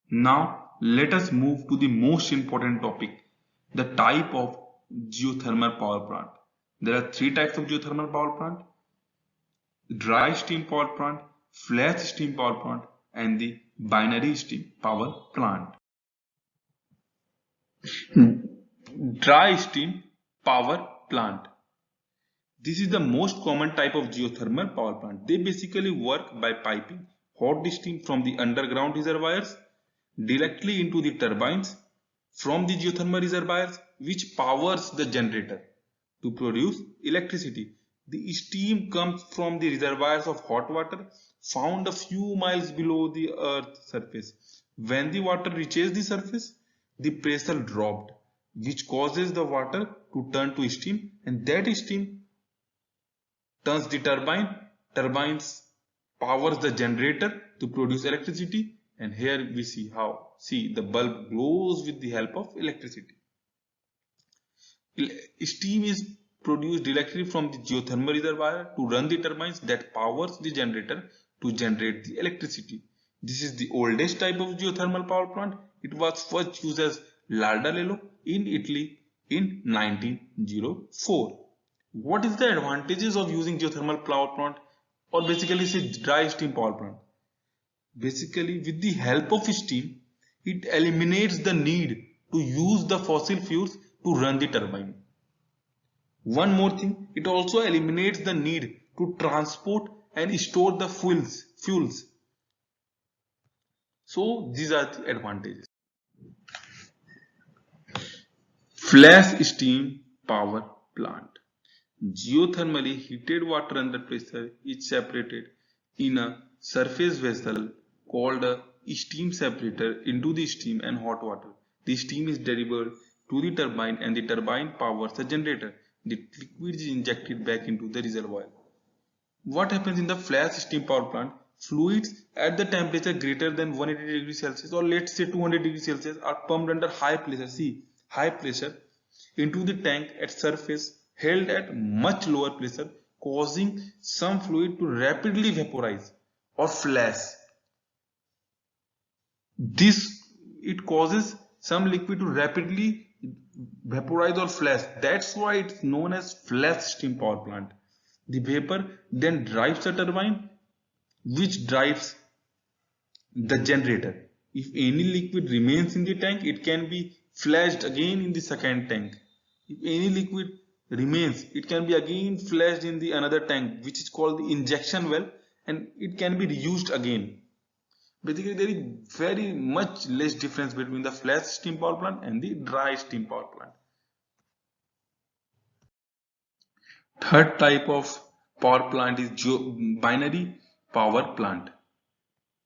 Now let us move to the most important topic, the type of geothermal power plant. There are three types of geothermal power plant: dry steam power plant, flash steam power plant, and the binary steam power plant. Dry steam power plant. This is the most common type of geothermal power plant. They basically work by piping hot steam from the underground reservoirs directly into the turbines from the geothermal reservoirs, which powers the generator to produce electricity. The steam comes from the reservoirs of hot water found a few miles below the earth's surface. When the water reaches the surface, the pressure dropped, which causes the water to turn to steam, and that steam turns the turbines powers the generator to produce electricity, and here we see how. See, the bulb glows with the help of electricity. Steam is produced directly from the geothermal reservoir to run the turbines that powers the generator to generate the electricity. This is the oldest type of geothermal power plant. It was first used as Lardalello in Italy in 1904. What is the advantages of using geothermal power plant, or basically say dry steam power plant? Basically, with the help of steam, it eliminates the need to use the fossil fuels to run the turbine. One more thing, it also eliminates the need to transport and store the fuels. So these are the advantages. Flash steam power plant. Geothermally heated water under pressure is separated in a surface vessel called a steam separator into the steam and hot water. The steam is delivered to the turbine and the turbine powers a generator. The liquid is injected back into the reservoir. What happens in the flash steam power plant? Fluids at the temperature greater than 180 degrees Celsius, or let's say 200 degrees Celsius, are pumped under high pressure. See, high pressure into the tank at surface held at much lower pressure, causing some fluid to rapidly vaporize or flash. It causes some liquid to rapidly vaporize or flash. That's why it's known as flash steam power plant. The vapor then drives the turbine, which drives the generator. If any liquid remains in the tank, it can be flashed again in the second tank. If any liquid remains, it can be again flashed in the another tank, which is called the injection well, and it can be reused again. Basically, there is very much less difference between the flash steam power plant and the dry steam power plant. Third type of power plant is binary power plant.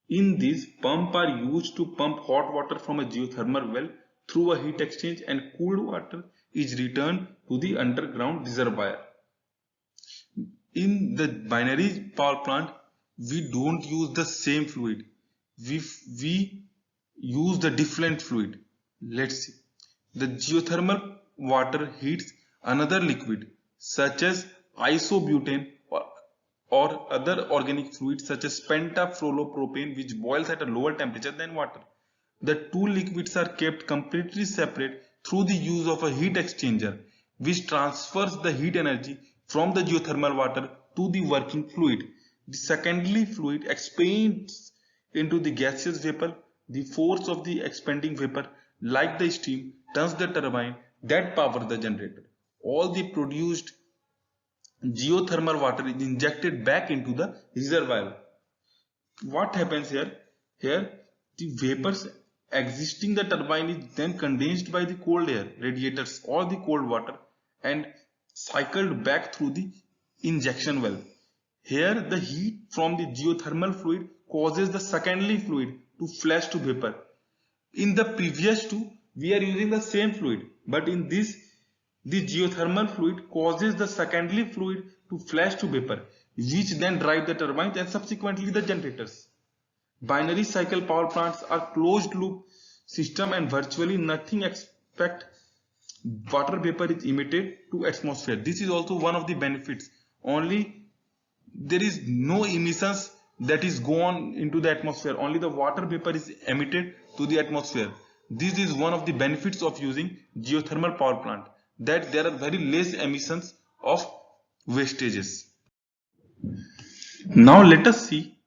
In this, pumps are used to pump hot water from a geothermal well through a heat exchange, and cooled water is returned to the underground reservoir. In the binary power plant, we don't use the same fluid. We use the different fluid. Let's see. The geothermal water heats another liquid such as isobutane or other organic fluids such as pentafluoropropane, which boils at a lower temperature than water. The two liquids are kept completely separate through the use of a heat exchanger, which transfers the heat energy from the geothermal water to the working fluid. The secondary fluid expands into the gaseous vapor. The force of the expanding vapor, like the steam, turns the turbine that powers the generator. All the produced geothermal water is injected back into the reservoir. What happens here? Here, the vapors existing the turbine is then condensed by the cold air radiators or the cold water and cycled back through the injection well. Here, the heat from the geothermal fluid causes the secondary fluid to flash to vapor. In the previous two, we are using the same fluid, but in this, the geothermal fluid causes the secondary fluid to flash to vapor, which then drive the turbines and subsequently the generators. Binary cycle power plants are closed loop system, and virtually nothing except water vapor is emitted to atmosphere. This is also one of the benefits. Only there is no emissions that is gone into the atmosphere. Only the water vapor is emitted to the atmosphere. This is one of the benefits of using geothermal power plant, that there are very less emissions of wastages. Now let us see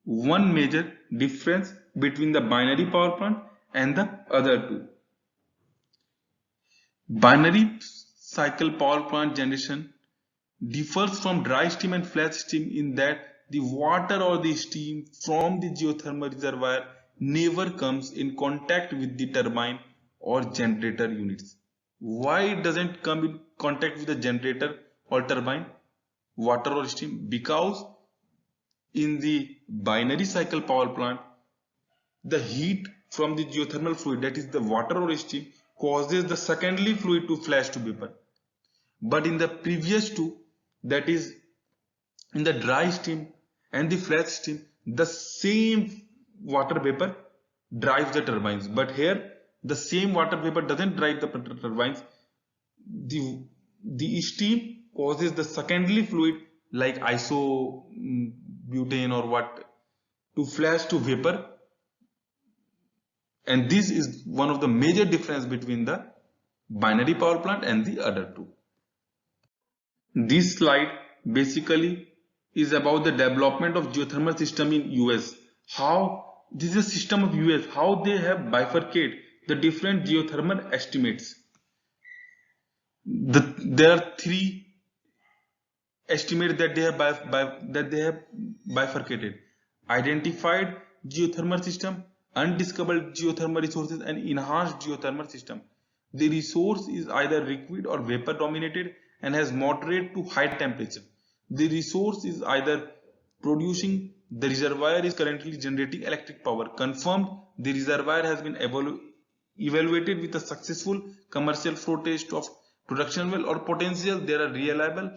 one major difference between the binary power plant and the other two. Binary cycle power plant generation differs from dry steam and flash steam in that the water or the steam from the geothermal reservoir never comes in contact with the turbine or generator units. Why it doesn't come in contact with the generator or turbine, water or steam? Because in the binary cycle power plant, the heat from the geothermal fluid, that is the water or steam, causes the secondary fluid to flash to vapor. But in the previous two, that is in the dry steam and the flash steam, the same water vapor drives the turbines. But here, the same water vapor doesn't drive the turbines. The steam causes the secondary fluid like isobutane or what to flash to vapor, and this is one of the major difference between the binary power plant and the other two. This slide basically is about the development of geothermal system in US. How this is a system of US, how they have bifurcated the different geothermal estimates. There are three estimates that they have bifurcated: identified geothermal system, undiscovered geothermal resources, and enhanced geothermal system. The resource is either liquid or vapor dominated and has moderate to high temperature. The resource is either producing, the reservoir is currently generating electric power. Confirmed, the reservoir has been evaluated with a successful commercial flow test of production well, or potential. There are reliable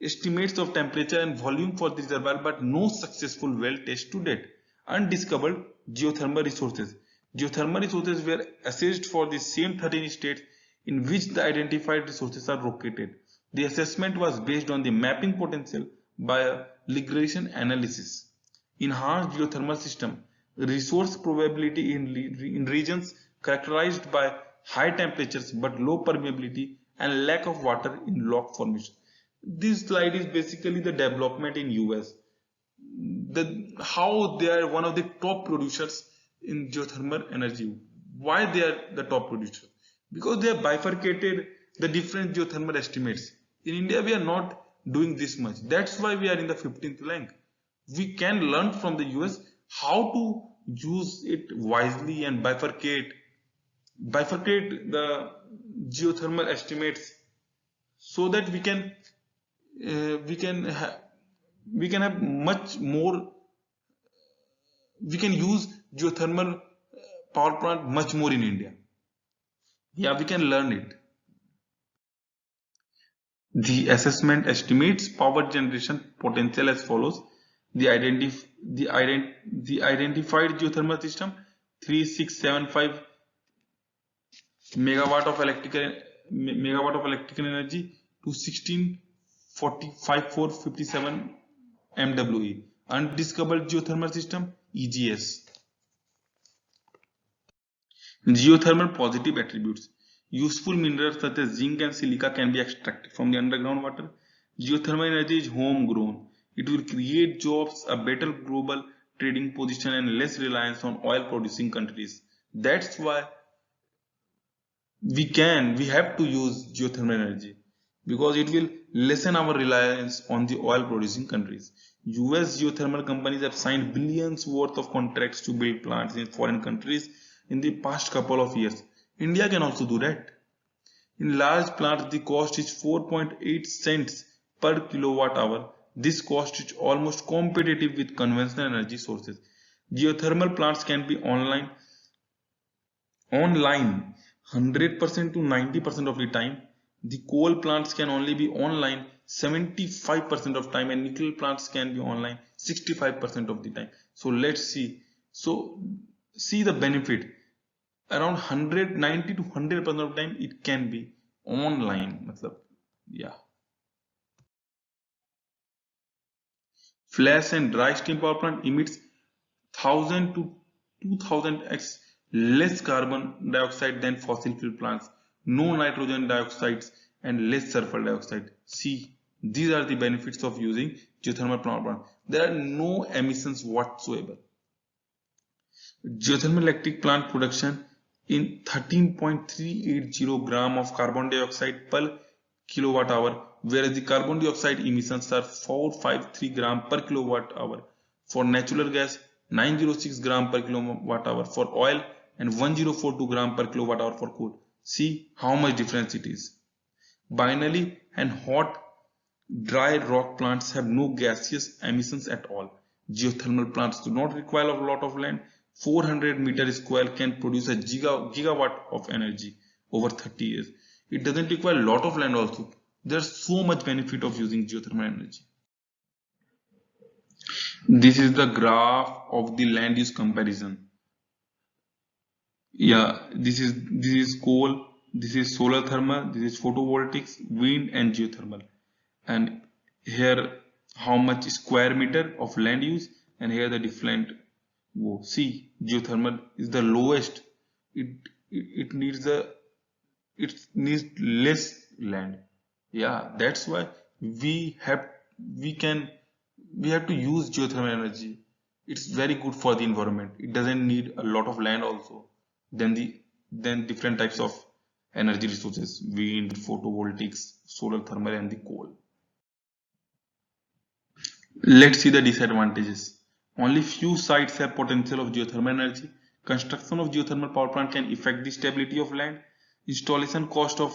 estimates of temperature and volume for the reservoir, but no successful well test to date. Undiscovered geothermal resources. Geothermal resources were assessed for the same 13 states in which the identified resources are located. The assessment was based on the mapping potential by a regression analysis. Enhanced geothermal system. Resource probability in regions characterized by high temperatures but low permeability and lack of water in rock formation. This slide is basically the development in US. How they are one of the top producers in geothermal energy. Why they are the top producer? Because they have bifurcated the different geothermal estimates. In India, we are not doing this much. That's why we are in the 15th rank. We can learn from the US how to use it wisely and bifurcate the geothermal estimates, so that we can have much more. We can use geothermal power plant much more in India. Yeah, we can learn it. The assessment estimates power generation potential as follows. The identified geothermal system 3675 megawatt of electrical energy to 165457 MWE. Undiscovered geothermal system EGS. Geothermal positive attributes. Useful minerals such as zinc and silica can be extracted from the underground water. Geothermal energy is homegrown. It will create jobs, a better global trading position, and less reliance on oil producing countries. That's why we have to use geothermal energy, because it will lessen our reliance on the oil producing countries. US geothermal companies have signed billions worth of contracts to build plants in foreign countries in the past couple of years. India can also do that. In large plants, the cost is 4.8 cents per kilowatt hour. This cost is almost competitive with conventional energy sources. Geothermal plants can be online 100% to 90% of the time. The coal plants can only be online 75% of time, and nickel plants can be online 65% of the time. So let's see. So see the benefit. Around 190 to 100% of time it can be online. Yeah. Flash and dry steam power plant emits 1000 to 2000x less carbon dioxide than fossil fuel plants, no nitrogen dioxides and less sulfur dioxide. See, these are the benefits of using geothermal power plant. There are no emissions whatsoever. Geothermal electric plant production in 13.380 gram of carbon dioxide per kilowatt hour, whereas the carbon dioxide emissions are 453 gram per kilowatt hour. For natural gas, 906 gram per kilowatt hour for oil and 1042 gram per kilowatt hour for coal. See how much difference it is. Binary and hot dry rock plants have no gaseous emissions at all. Geothermal plants do not require a lot of land. 400 meter square can produce a gigawatt of energy over 30 years. It doesn't require a lot of land also. There's so much benefit of using geothermal energy. This is the graph of the land use comparison. Yeah, this is coal, this is solar thermal, this is photovoltaics, wind and geothermal. And here how much square meter of land use, and here the different. Whoa, see, geothermal is the lowest. It needs less land. Yeah, that's why we have to use geothermal energy. It's very good for the environment. It doesn't need a lot of land also. Then different types of energy resources: wind, photovoltaics, solar thermal and the coal. Let's see the disadvantages. Only few sites have potential of geothermal energy. Construction of geothermal power plant can affect the stability of land. Installation cost of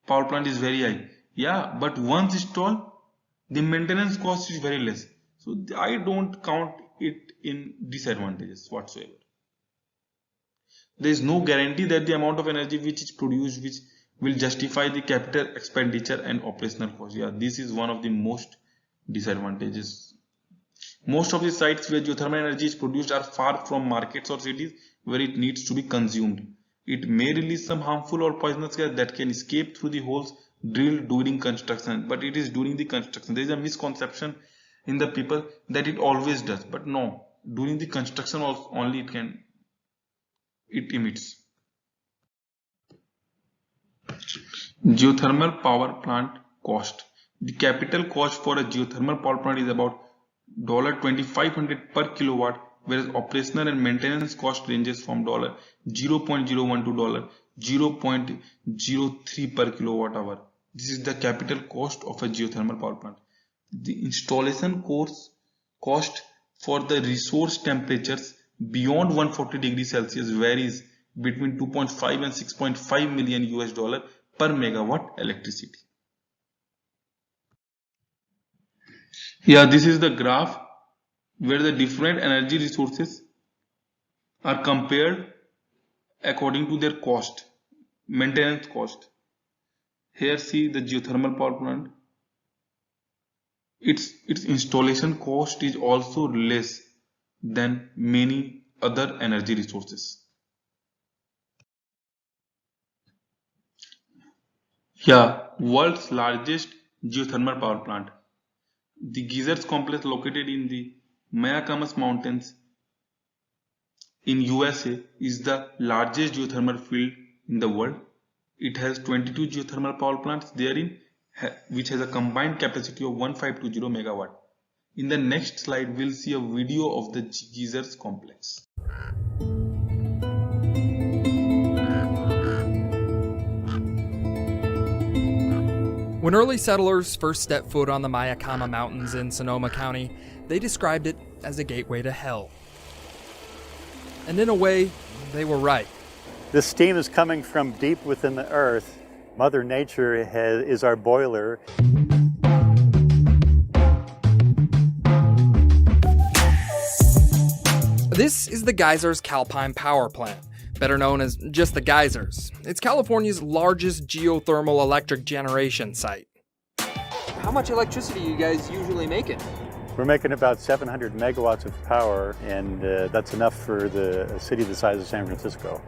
power plant is very high. Yeah, but once installed, the maintenance cost is very less. So I don't count it in disadvantages whatsoever. There is no guarantee that the amount of energy which is produced which will justify the capital expenditure and operational cost. Yeah, this is one of the most disadvantages. Most of the sites where geothermal energy is produced are far from markets or cities where it needs to be consumed. It may release some harmful or poisonous gas that can escape through the holes drilled during construction, but it is during the construction. There is a misconception in the people that it always does, but no, during the construction only it emits. Geothermal power plant cost. The capital cost for a geothermal power plant is about $2,500 per kilowatt, whereas operational and maintenance cost ranges from $0.01 to $0.03 per kilowatt hour. This is the capital cost of a geothermal power plant. The installation cost for the resource temperatures beyond 140 degrees Celsius varies between 2.5 and 6.5 million US dollar per megawatt electricity. Here this is the graph where the different energy resources are compared according to their cost, maintenance cost. Here see the geothermal power plant. Its installation cost is also less than many other energy resources. Here, world's largest geothermal power plant. The Geysers complex located in the Mayacamas Mountains in USA is the largest geothermal field in the world. It has 22 geothermal power plants therein, which has a combined capacity of 1520 megawatt. In the next slide, we'll see a video of the Geysers complex. When early settlers first stepped foot on the Mayacama Mountains in Sonoma County, they described it as a gateway to hell. And in a way, they were right. This steam is coming from deep within the earth. Mother Nature is our boiler. This is the Geysers Calpine Power Plant, better known as just the Geysers. It's California's largest geothermal electric generation site. How much electricity are you guys usually making? We're making about 700 megawatts of power, and that's enough for a city the size of San Francisco.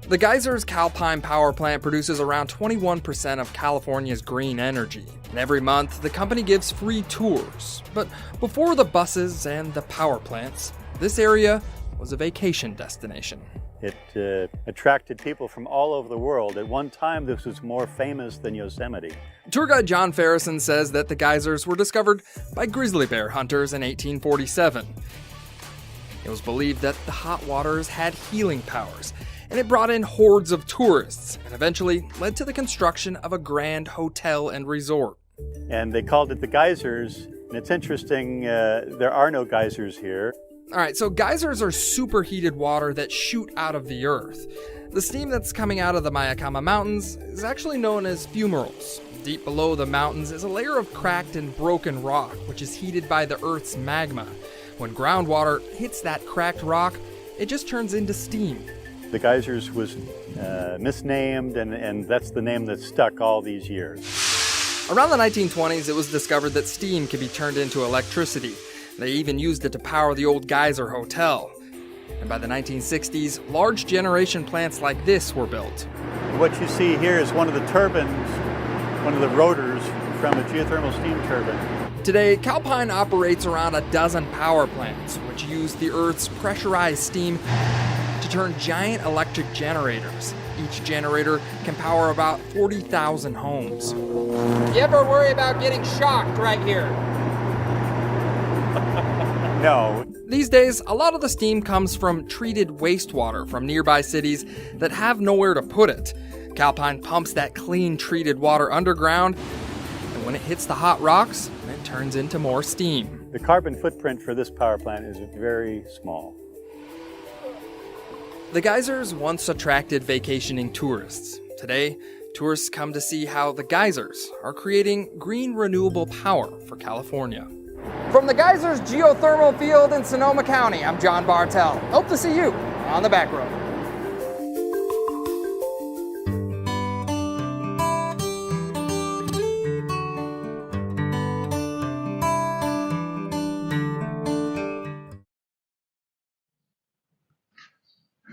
The Geysers Calpine Power Plant produces around 21% of California's green energy. And every month, the company gives free tours. But before the buses and the power plants, this area was a vacation destination. It attracted people from all over the world. At one time, this was more famous than Yosemite. Tour guide John Farrison says that the geysers were discovered by grizzly bear hunters in 1847. It was believed that the hot waters had healing powers, and it brought in hordes of tourists, and eventually led to the construction of a grand hotel and resort. And they called it the geysers. And it's interesting, there are no geysers here. All right, so geysers are superheated water that shoot out of the earth. The steam that's coming out of the Mayacamas Mountains is actually known as fumaroles. Deep below the mountains is a layer of cracked and broken rock, which is heated by the Earth's magma. When groundwater hits that cracked rock, it just turns into steam. The geysers was misnamed, and that's the name that stuck all these years. Around the 1920s, it was discovered that steam could be turned into electricity. They even used it to power the old Geyser Hotel. And by the 1960s, large generation plants like this were built. What you see here is one of the turbines, one of the rotors from a geothermal steam turbine. Today, Calpine operates around a dozen power plants, which use the Earth's pressurized steam to turn giant electric generators. Each generator can power about 40,000 homes. You ever worry about getting shocked right here? No. These days, a lot of the steam comes from treated wastewater from nearby cities that have nowhere to put it. Calpine pumps that clean treated water underground, and when it hits the hot rocks, it turns into more steam. The carbon footprint for this power plant is very small. The geysers once attracted vacationing tourists. Today, tourists come to see how the geysers are creating green renewable power for California. From the Geysers Geothermal Field in Sonoma County, I'm John Bartel. Hope to see you on the back road.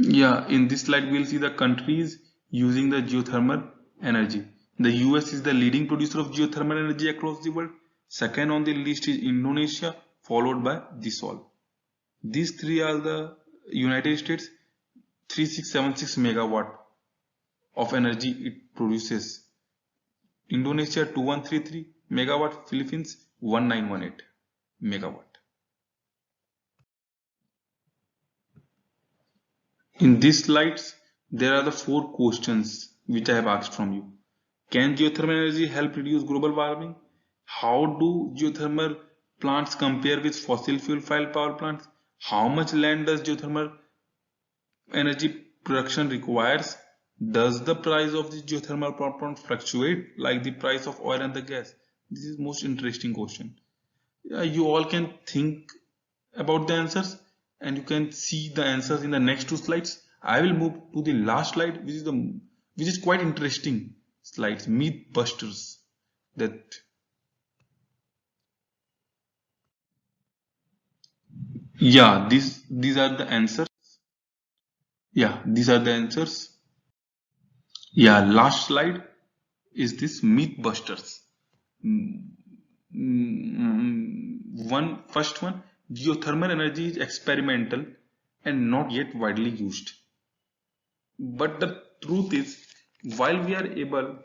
Yeah, in this slide we'll see the countries using the geothermal energy. The US is the leading producer of geothermal energy across the world. Second on the list is Indonesia, followed by this all. These three are the United States, 3676 megawatt of energy it produces. Indonesia 2133 megawatt, Philippines 1918 megawatt. In these slides, there are the 4 questions which I have asked from you. Can geothermal energy help reduce global warming? How do geothermal plants compare with fossil fuel-fired power plants? How much land does geothermal energy production requires? Does the price of the geothermal power plant fluctuate like the price of oil and the gas? This is most interesting question. You all can think about the answers, and you can see the answers in the next 2 slides. I will move to the last slide, which is quite interesting slides, myth busters. These are the answers. These are the answers. Last slide is this myth busters. First one, geothermal energy is experimental and not yet widely used. But the truth is, while we are able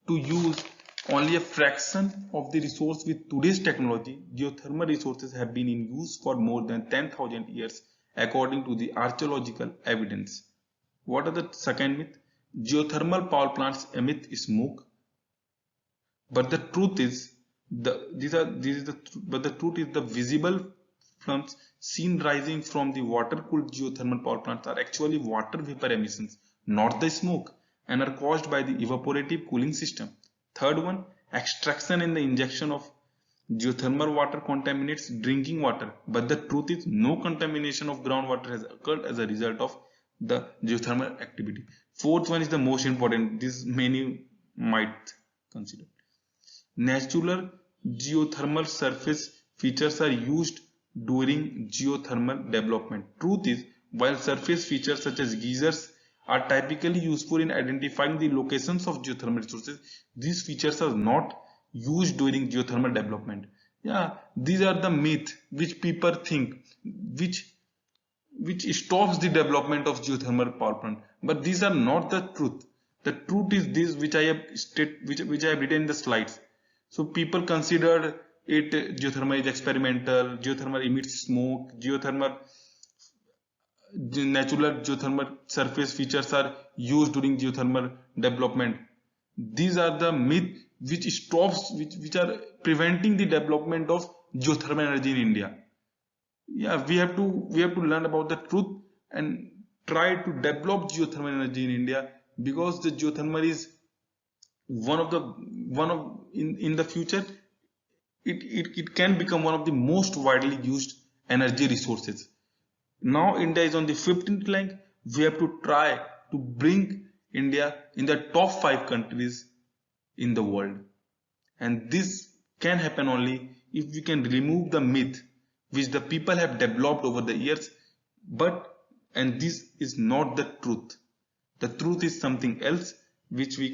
to use only a fraction of the resource with today's technology, geothermal resources have been in use for more than 10,000 years according to the archaeological evidence. What are the second myth? Geothermal power plants emit smoke. But the truth is, the visible flames seen rising from the water-cooled geothermal power plants are actually water vapor emissions, not the smoke, and are caused by the evaporative cooling system. Third one, extraction and the injection of geothermal water contaminates drinking water, but the truth is no contamination of groundwater has occurred as a result of the geothermal activity. Fourth one is the most important, this many might consider. Natural geothermal surface features are used during geothermal development. Truth is, while surface features such as geysers are typically useful in identifying the locations of geothermal resources, these features are not used during geothermal development. These are the myths which people think, which which stops the development of geothermal power plant. But these are not the truth. The truth is this, which I have which I have written in the slides. So people consider it geothermal is experimental, geothermal emits smoke, natural geothermal surface features are used during geothermal development. These are the myths which are preventing the development of geothermal energy in India. Yeah, we have to learn about the truth and try to develop geothermal energy in India, because the geothermal is in the future it can become one of the most widely used energy resources. Now India is on the 15th rank. We have to try to bring India in the top 5 countries in the world, and this can happen only if we can remove the myth which the people have developed over the years. And this is not the truth. The truth is something else which we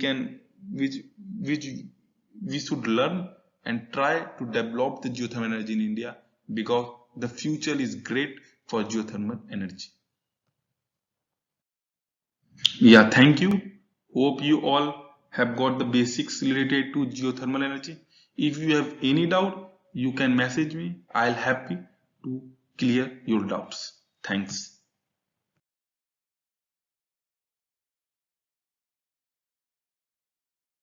should learn and try to develop the geothermal energy in India, because the future is great for geothermal energy. Yeah, thank you. Hope you all have got the basics related to geothermal energy. If you have any doubt, you can message me. I'll happy to clear your doubts. Thanks.